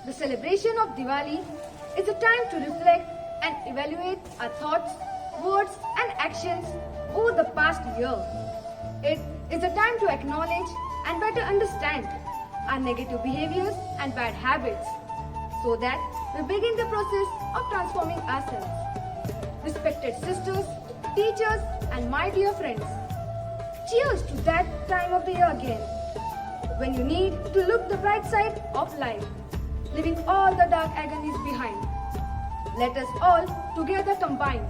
The celebration of Diwali is a time to reflect and evaluate our thoughts, words and actions over the past year. It is a time to acknowledge and better understand our negative behaviors and bad habits so that we begin the process of transforming ourselves. Respected sisters, teachers and my dear friends, cheers to that time of the year again when you need to look the bright side of life, leaving all the dark agonies behind. Let us all together combine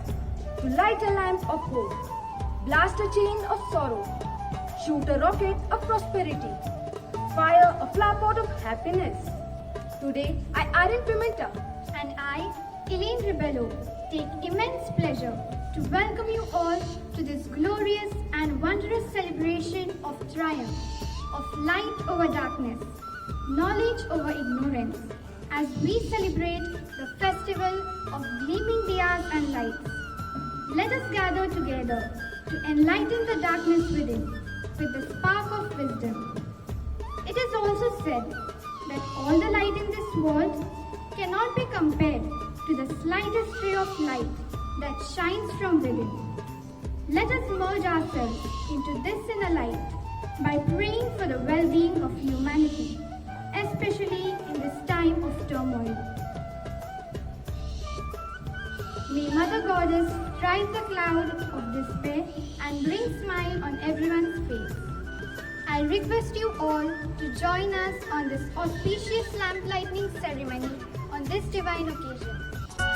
to light a lamp of hope, blast a chain of sorrow, shoot a rocket of prosperity, fire a flower pot of happiness. Today, I, Aryan Pimenta, and I, Elaine Rebello, take immense pleasure to welcome you all to this glorious and wondrous celebration of triumph, of light over darkness, knowledge over ignorance, as we celebrate the festival of gleaming diyas and lights. Let us gather together to enlighten the darkness within with the spark of wisdom. It is also said that all the light in this world cannot be compared to the slightest ray of light that shines from within. Let us merge ourselves into this inner light by praying for the well-being of humanity, especially in this time of turmoil. May Mother Goddess drive the cloud of despair and bring smile on everyone's face. I request you all to join us on this auspicious lamp lighting ceremony on this divine occasion.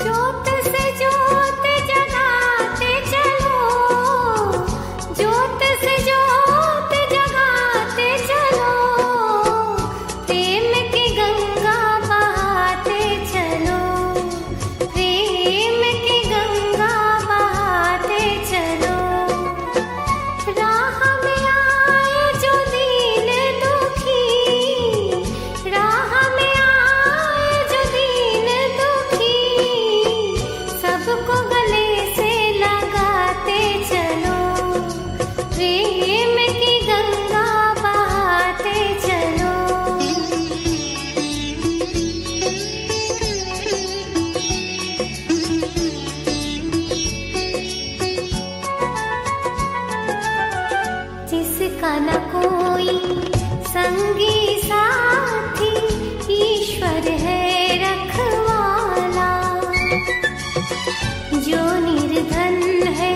ज्योत से ज्योत जगाते चलो, ज्योत से ज्योत जगाते चलो, प्रेम की गंगा बहाते चलो, प्रेम की गंगा बहाते चलो। राह में आए जो दीन दुखी, राह में आए जो दीन दुखी, सबको गले से लगाते चलो, प्रेम की गंगा बहाते चलो। जिसका न कोई संगी साथी, ईश्वर है रखवाला, जो निर्धन है,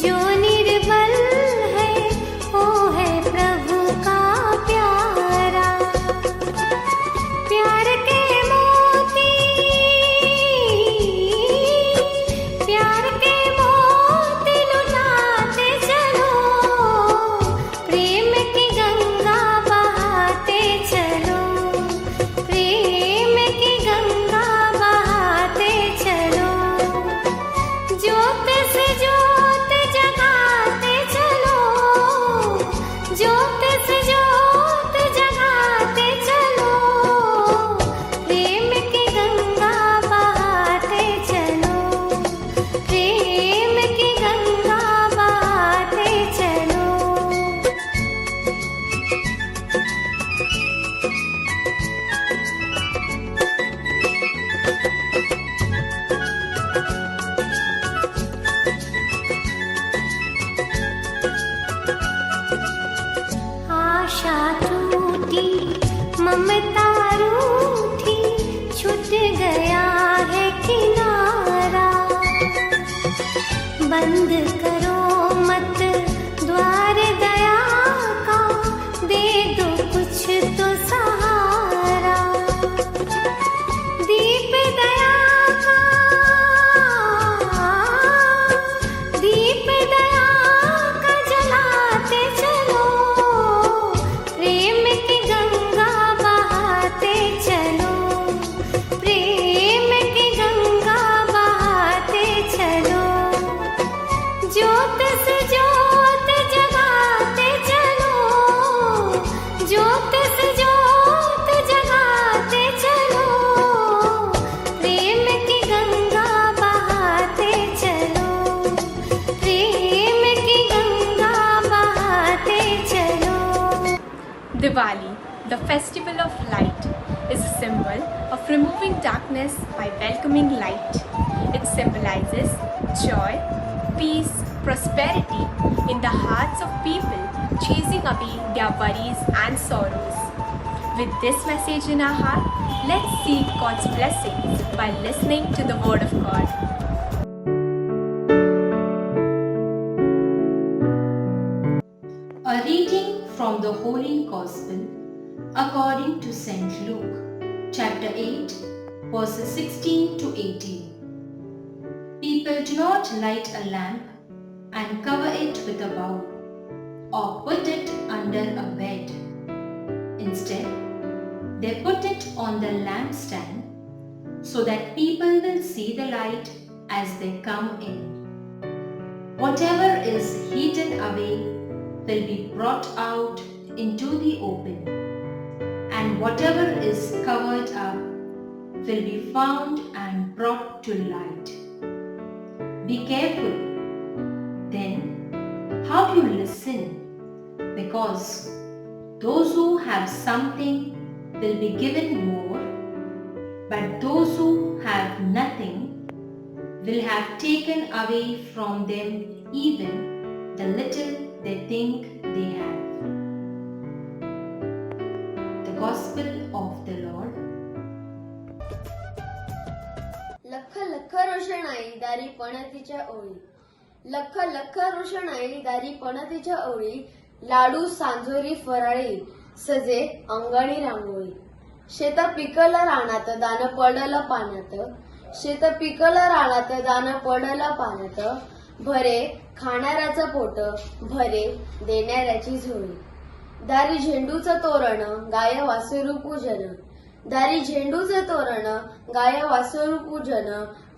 जो निर्बल है, वो है प्रभु का प्यारा। प्यार के मोती, प्यार के मोती लुटाते चलो, प्रेम की गंगा बहाते चलो, प्रेम की गंगा बहाते चलो। ज्योत से ज्योत जगाते चलो, ज्योत से ज्योत जगाते चलो, प्रेम की गंगा बहाते चलो, प्रेम की गंगा बहाते चलो। आशा टूटी, ममता रूठी, छूट गया है किनारा। बंद करो मत द्वार दया का, दे दो कुछ तो सहारा। दीप दया का, दीप दया का जलाते चलो, प्रेम की गंगा बहा Diwali, the festival of light, is a symbol of removing darkness by welcoming light. It symbolizes joy, peace, prosperity in the hearts of people, chasing away their worries and sorrows. With this message in our heart, let's seek God's blessings by listening to the Word of God. A reading from the Holy Gospel according to St. Luke, chapter 8, verses 16 to 18. People do not light a lamp and cover it with a bowl or put it under a bed. Instead, they put it on the lampstand so that people will see the light as they come in. Whatever is hidden away will be brought out into the open, and whatever is covered up will be found and brought to light. Be careful, then, how you listen, because those who have something will be given more, but those who have nothing will have taken away from them even the little they think they have. The Gospel of the Lord. लख लख रोषणाई दारी पणतीच्या ओळी, लख लख रोषणाई दारी पणतीच्या ओळी, लाडू सांजोरी फराळी सजे अंगणी रांगोळी. शेत पिकलं रानात दान पडलं पाण्यात, शेत पिकलं रानात दान पडलं पाण्यात, भरे खाणाऱ्याचं पोट, भरे देणाऱ्याची झोळी. दारी झेंडूचं तोरण गाय वासरू पूजन, दारी झेंडूचं तोरण गाय वासरू पूजन,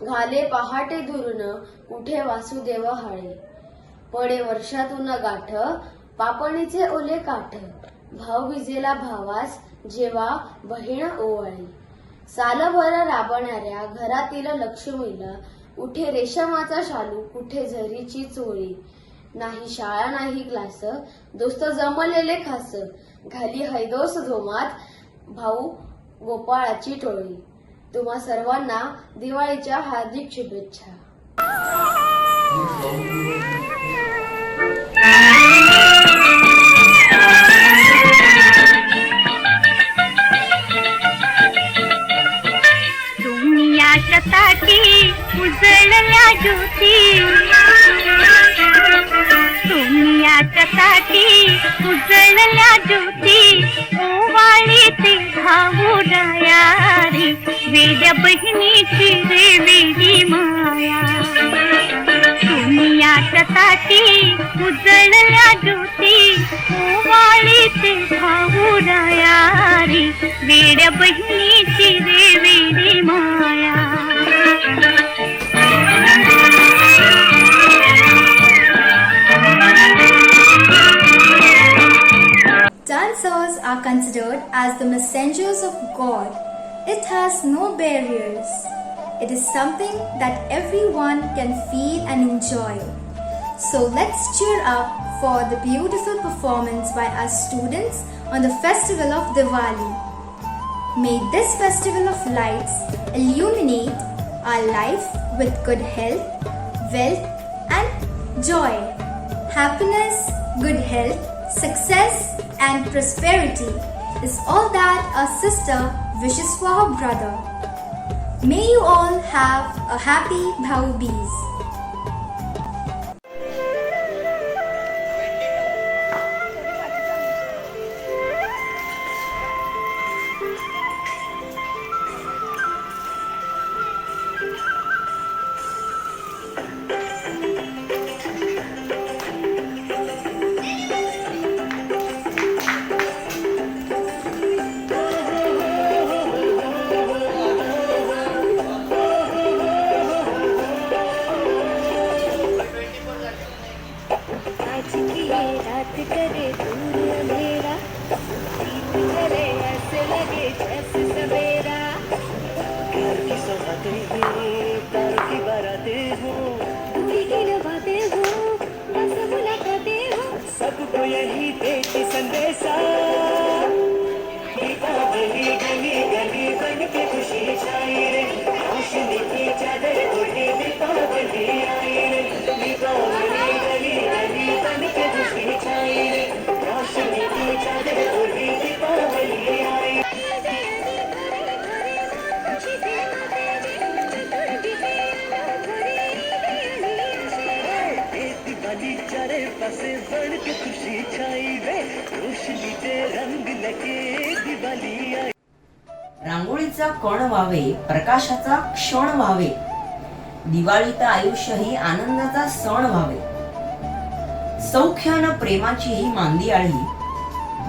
घाले पहाटे दुरून उठे वासुदेव हाळे. पडे वर्षातून गाठ पापणीचे ओले काठ, भाव विजेला भावास जेव्हा बहीण ओवाळी. सालभर राबणाऱ्या घरातील लक्ष्मीला उठे रेशमाचा शालू, कुठे झरीची चोळी. नाही शाळा नाही क्लास, दोस्त जमलेले खास, घाली हैदोस जोमात भाऊ गोपाळाची टोळी. तुम्हा सर्वांना दिवाळीच्या हार्दिक शुभेच्छा. दुनियासाठी उजळल्या ज्योती, दुनियासाठी उजळल्या ज्योती, ओवाळी ते भाऊ रायारी, वेड्या बहिणीची रे वेडी माया. दुनियासाठी उजळल्या ज्योती, ओवाळी ते भाऊ रायारी, वेड्या बहिणीची रे वेडी माया. Dancers are considered as the messengers of God. It has no barriers. It is something that everyone can feel and enjoy. So let's cheer up for the beautiful performance by our students on the festival of Diwali. May this festival of lights illuminate our life with good health, wealth and joy. Happiness, good health, success and prosperity is all that a sister wishes for her brother. May you all have a happy Bhau Beez. रात करे दूर अंधेरा, दीप जले ऐसे लगे जैसे सवेरा. प्यार की सौगातें हैं, प्यार की बारातें हो, दूरी की नवाते हो, बस मुलाकातें हो, सबको यही देती संदेशा. चारे पासे बन के खुशी छाई वे रोशनी ते रंग लगे दिवाली आई. रांगोळीचा कण व्हावे, प्रकाशाचा क्षण व्हावे, दिवाळीत आयुष्य ही आनंदाचा सण व्हावे. सौख्य न प्रेमाची ही मांदियाळी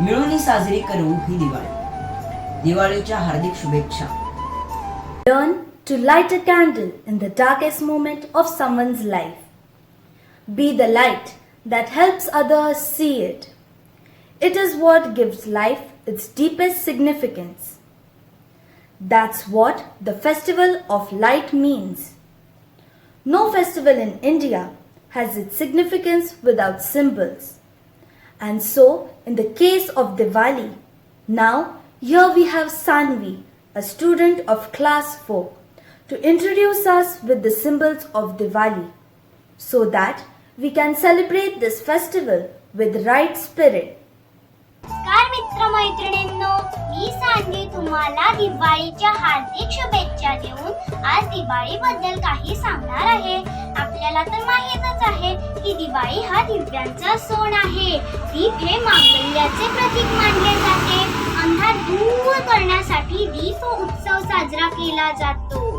मिळून साजरी करू ही दिवाळी. दिवाळीच्या हार्दिक शुभेच्छा. Learn to light a candle in the darkest moment of someone's life. Be the light that helps others see it. It is what gives life its deepest significance. That's what the Festival of Light means. No festival in India has its significance without symbols. And so, in the case of Diwali, now here we have Sanvi, a student of class 4, to introduce us with the symbols of Diwali, so that we can celebrate this festival with right spirit. नमस्कार मित्रमैत्रिणींनो, मी सान्वी तुम्हाला दिवाळीच्या हार्दिक शुभेच्छा देऊन आज दिवाळीबद्दल काही सांगणार आहे. आपल्याला तर माहीतच आहे की दिवाळी हा दिव्यांचा सण आहे. दीप हे मांगल्याचे प्रतीक मानले जाते. अंधार दूर करण्यासाठी दीप उत्सव साजरा केला जातो.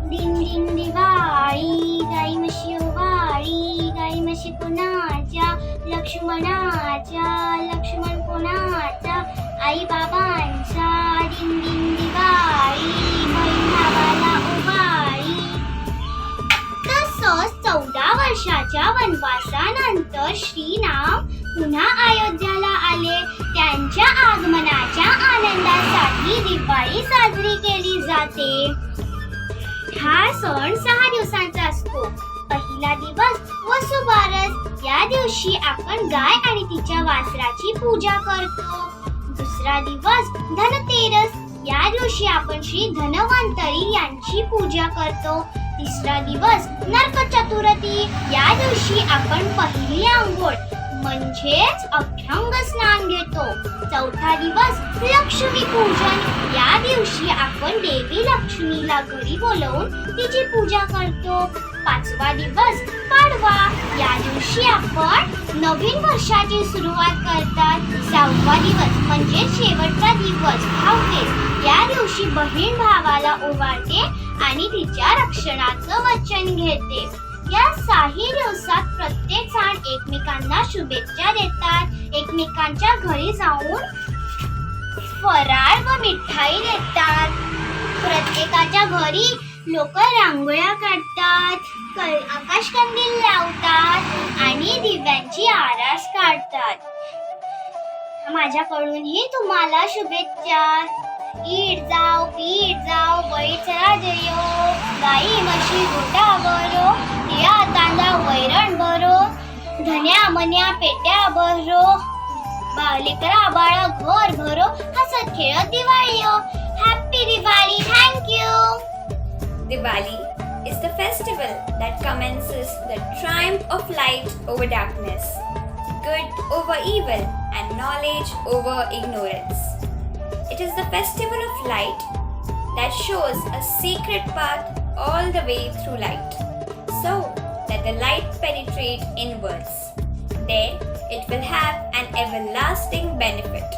दिन दिन दिवाळी, गाई म्हशी ओवाळी, गाई म्हशी कोणाच्या, लक्ष्मणाच्या, लक्ष्मण कोणाचा, आई बाबांचा. दिन दिन दिवाळी, बहीण भावाला ओवाळी. तसंच 14 वर्षाच्या वनवासानंतर श्रीराम पुन्हा अयोध्याला आले. त्यांच्या आगमनाच्या आनंदासाठी दिवाळी साजरी केली जाते. हा सण 6 दिवसांचा असतो. पहिला दिवस वसुबारस. या दिवशी आपण गाय आणि तिच्या वासराची पूजा करतो. दुसरा दिवस धनतेरस. या दिवशी आपण श्री धन्वंतरी यांची पूजा करतो. तिसरा दिवस नरक चतुर्थी. या दिवशी आपण पहिली आंघोळ म्हणजेच अभ्यंग स्नान घेतो. चौथा दिवस लक्ष्मी पूजन. या दिवशी आपण देवी लक्ष्मीला घरी बोलवून तिची पूजा करतो. पाचवा दिवस पाडवा. या दिवशी आपण नवीन वर्षाची सुरुवात करतात. 6वा दिवस म्हणजे शेवटचा दिवस भाऊबीज. या दिवशी बहीण भावाला ओवाळते आणि तिच्या रक्षणाचं वचन घेते. या 6 दिवसात प्रत्येक जण एकमेकांना शुभेच्छा देतात. एकमेकांच्या घरी जाऊन फराळ व मिठाई देतात. प्रत्येकाच्या घरी लोक रांगोळ्या काढतात, आकाशकंदील लावतात आणि दिव्यांची आरास काढतात. माझ्याकडूनही तुम्हाला शुभेच्छा. ईट जाव, पीठ जाव, बैल चला जयो, गाई म्हशी गोटा भरो, तिळा तांदळा वैरण भरो, धन्या मन्या पेट्या भरो, लेकरा बाळा घर भरो, हसत खेळत दिवाळी हो. Happy Diwali. Thank you. Diwali is the festival that commences the triumph of light over darkness, good over evil, and knowledge over ignorance. It is the festival of light that shows a secret path all the way through light, so that the light penetrates inwards. There it will have an everlasting benefit.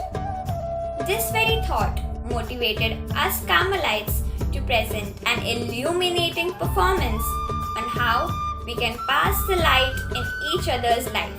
This very thought motivated us Carmelites to present an illuminating performance on how we can pass the light in each other's life.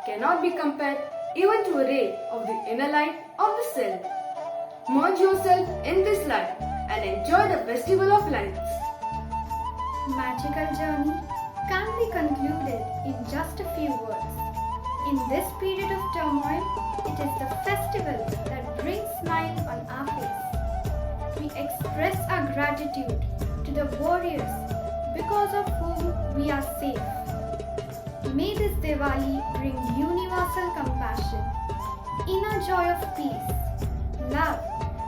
cannot be compared even to a ray of the inner light of the self. Merge yourself in this light and enjoy the festival of lights. Magical journey can't be concluded in just a few words. In this period of turmoil, it is the festival that brings smile on our face. We express our gratitude to the warriors because of whom we are safe. May this Diwali bring universal compassion, inner joy of peace, love,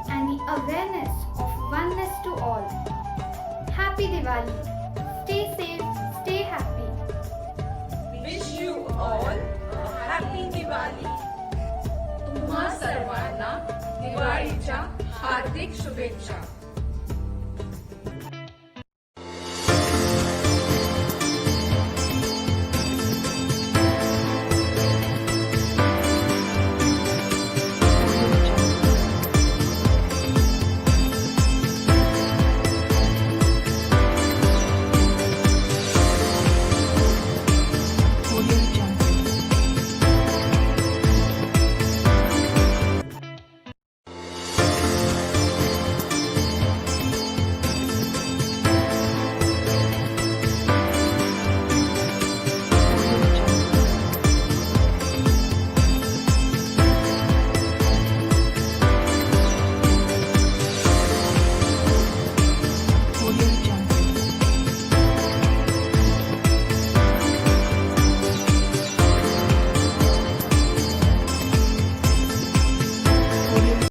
and the awareness of oneness to all. Happy Diwali! Stay safe, stay happy. Wish you all a happy Diwali. तुम्हा सर्वांना दिवाळीच्या हार्दिक शुभेच्छा.